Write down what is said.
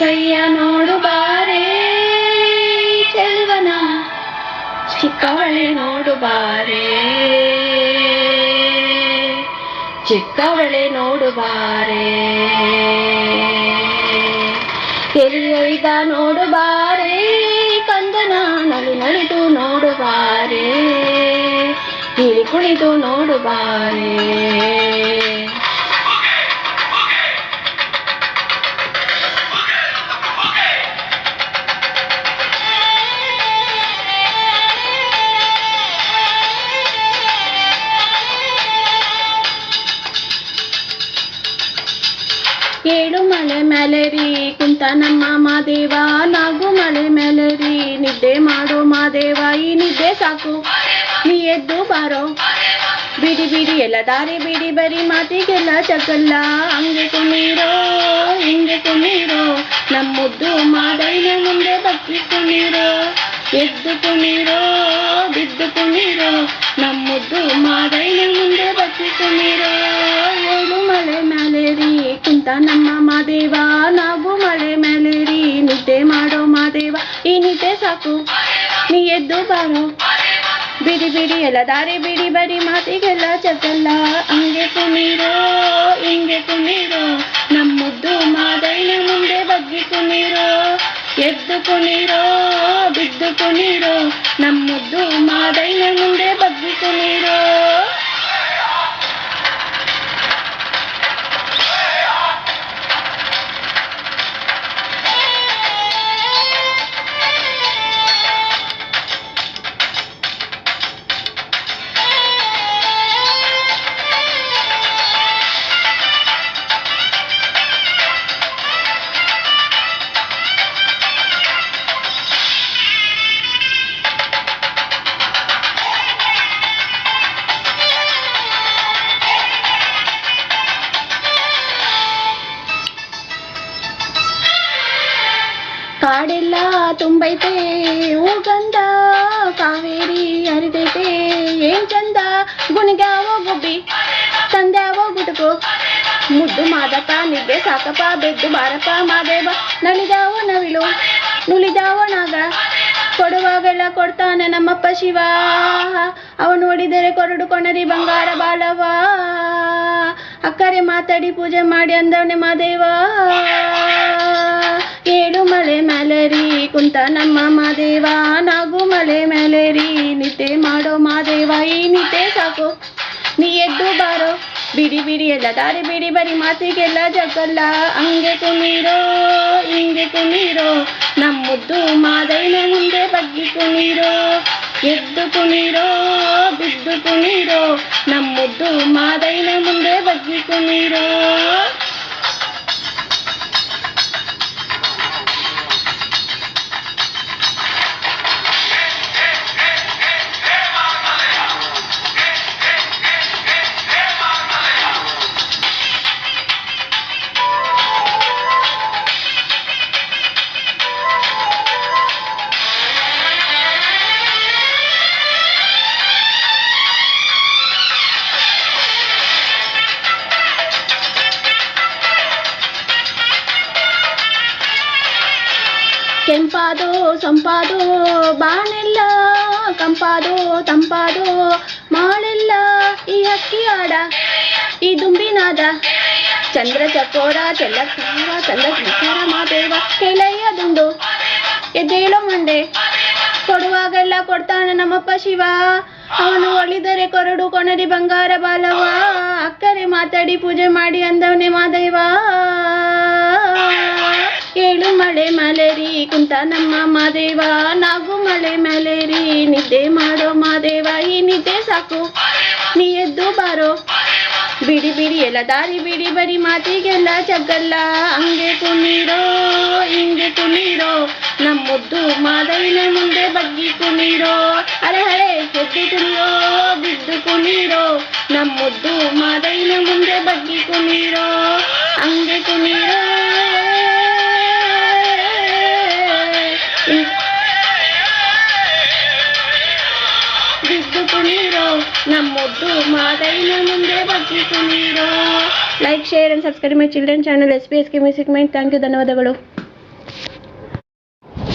ಕೈಯ ನೋಡು ಬಾರೆ ಚೆಲುವನ ಚಿಕ್ಕವಳೆ ನೋಡು ಬಾರೆ ಚಿಕ್ಕವಳೆ ನೋಡು ಬಾರೆ ಎಲ್ಲಿಯೈದ ನೋಡು ಬಾರೆ ಕಂದನ ನಲಿ ನಲಿದು ನೋಡು ಬಾರೆ ಇಳಿ ಕುಣಿದು ನೋಡು ಬಾರೆ ಏಳು ಮಲೆ ಮೇಲೆರಿ ಕುಂತ ನಮ್ಮ ಮಾದೇವ ನಾಗು ಮಲೆ ಮೇಲೆರಿ ನಿದ್ದೆ ಮಾಡೋ ಮಾದೇವ ಈ ನಿದ್ದೆ ಸಾಕು ನೀ ಎದ್ದು ಬಾರೋ ಬಿಡಿ ಬಿಡಿ ಎಲ್ಲ ದಾರಿ ಬಿಡಿ ಬರಿ ಮಾತಿಗೆಲ್ಲ ಜಗಲ್ಲ ಹಂಗೆ ಕುಣೀರೋ ಹಿಂಗೆ ಕುಣೀರೋ ನಮ್ಮುದ್ದು ಮಾದೈನ ಮುಂದೆ ಬಗ್ಗಿ ಕುಣೀರೋ ಎದ್ದು ಕುಣೀರೋ ಬಿದ್ದು ಕುಣೀರೋ ನಮ್ಮುದ್ದು ಮಾದೈನ ಮುಂದೆ ಬಗ್ಗಿ ಕುಣೀರೋ ಏಳು ಮಲೆ ಮೇಲೆರಿ ಕುಂತ ನಮ್ಮ ಮಾದೇವ ನಾವು ಮಳೆ ಮೇಲೆರಿ ನಿದ್ದೆ ಮಾಡೋ ಮಾದೇವ ಈ ನಿದ್ದೆ ಸಾಕು ನೀ ಎದ್ದು ಬಾರೋ ಬಿಡಿ ಬಿಡಿ ಎಲ್ಲ ದಾರಿ ಬಿಡಿ ಬರಿ ಮಾತಿಗೆಲ್ಲ ಜಗಲ್ಲ ಹಂಗೆ ಕುಣೀರೋ ಹಿಂಗೆ ಕುಣೀರೋ ನಮ್ಮುದ್ದು ಮಾದೈನ ಮುಂದೆ ಬಗ್ಗಿ ಕುಣೀರೋ ಎದ್ದು ಕುಣೀರೋ ಬಿದ್ದು ಕುಣೀರೋ ನಮ್ಮುದ್ದು ಮಾದೈನ ಮುಂದೆ ಬಗ್ಗಿ ಕುಣೀರೋ ಕಾಡೆಲ್ಲ ತುಂಬೈತೆ ಹೂಗಂಧ ಕಾವೇರಿ ಹರಿದೈತೆ ಏನ್ ಚಂದ ಗುಣಿಗ್ಯಾವೋ ಗುಬ್ಬಿ ತಂದ್ಯಾವೋ ಗುಟುಕು ಮುದ್ದು ಮಾದಪ್ಪ ನಿದ್ದೆ ಸಾಕಪ್ಪ ಬೆದ್ದು ಬಾರಪ್ಪ ಮಾದೇವ ನಲಿದಾವೋ ನವಿಲು ನುಲಿದಾವೋ ನಾಗ ಕೊಡುವಾಗೆಲ್ಲ ಕೊಡ್ತಾನೆ ನಮ್ಮಪ್ಪ ಶಿವ ಅವನು ಹೊಡಿದರೆ ಕೊರಡು ಕೊಣರಿ ಬಂಗಾರ ಬಾಲವ ಅಕ್ಕರೆ ಮಾತಾಡಿ ಪೂಜೆ ಮಾಡಿ ಅಂದವನೆ ಮಾದೇವ ಏಳು ಮಲೆ ಮೇಲೆರಿ ಕುಂತ ನಮ್ಮ ಮಾದೇವ ನಾಗು ಮಲೆ ಮೇಲೆರಿ ನಿದ್ದೆ ಮಾಡೋ ಮಾದೇವ ಈ ನಿದ್ದೆ ಸಾಕು ನೀ ಎದ್ದು ಬಾರೋ ಬಿಡಿ ಬಿಡಿ ಎಲ್ಲ ದಾರಿ ಬಿಡಿ ಬರಿ ಮಾತಿಗೆಲ್ಲ ಜಗಲ್ಲ ಹಂಗೆ ಕುಣೀರೋ ಹಿಂಗೆ ಕುಣೀರೋ ನಮ್ಮುದ್ದು ಮಾದೈನ ಮುಂದೆ ಬಗ್ಗಿ ಕುಣೀರೋ ಎದ್ದು ಕುಣೀರೋ ಬಿದ್ದು ಕುಣೀರೋ ನಮ್ಮುದ್ದು ಮಾದೈನ ಮುಂದೆ ಬಗ್ಗಿ ಕುಣೀರೋ ಕೆಂಪಾದೋ ಸಂಪಾದೋ ಬಾನೆಲ್ಲ ಕಂಪಾದೋ ತಂಪಾದೋ ಮಾಳೆಲ್ಲ ಈ ಹಕ್ಕಿ ಆಡ ಈ ದುಂಬಿನಾದ ಚಂದ್ರ ಚಕೋರ ಚೆಲ್ಲಕ್ಕಾರ ಚಂದ್ರ ಚಕಾರ ಮಾದೇವ ಕೆಳೆಯ ದುಂಡು ಎದ್ದೇಳೋ ಮಂಡೆ ಕೊಡುವಾಗೆಲ್ಲ ಕೊಡ್ತಾನೆ ನಮ್ಮಪ್ಪ ಶಿವ ಅವನು ಒಳಿದರೆ ಕೊರಡು ಕೊಣರಿ ಬಂಗಾರ ಬಾಲವ ಅಕ್ಕರೆ ಮಾತಾಡಿ ಪೂಜೆ ಮಾಡಿ ಅಂದವನೆ ಮಾದೇವ ಏಳು ಮಳೆ ಮೇಲೆರಿ ಕುಂತ ನಮ್ಮ ಮಾದೇವ ನಾಗು ಮಳೆ ಮೇಲೆರಿ ನಿದ್ದೆ ಮಾಡೋ ಮಾದೇವ ಈ ನಿದ್ದೆ ಸಾಕು ನೀ ಎದ್ದು ಬಾರೋ ಬಿಡಿ ಬಿಡಿ ಎಲ್ಲ ದಾರಿ ಬಿಡಿ ಬರಿ ಮಾತಿಗೆಲ್ಲ ಜಗಲ್ಲ ಹಂಗೆ ಕುಣೀರೋ ಹಿಂಗೆ ಕುಣೀರೋ ನಮ್ಮುದ್ದು ಮಾದೈನ ಮುಂದೆ ಬಗ್ಗಿ ಕುಣೀರೋ ಅರೆ ಹಳೆ ಎದ್ದು ಕುಣಿಯೋ ಬಿದ್ದು ಕುಣೀರೋ ನಮ್ಮುದ್ದು ಮಾದೈನ ಮುಂದೆ ಬಗ್ಗಿ ಕುಣೀರೋ ಹಂಗೆ ಕುಣೀರೋ ಬಿದ್ದು ಕುಣೀರೋ ನಮ್ಮುದ್ದು ಮಾದೈನ ಮುಂದೆ ಬಗ್ಗಿ ಕುಣೀರೋ. Like, share and subscribe my children channel SPSK Music Mind. Thank you. ಧನ್ಯವಾದಗಳು.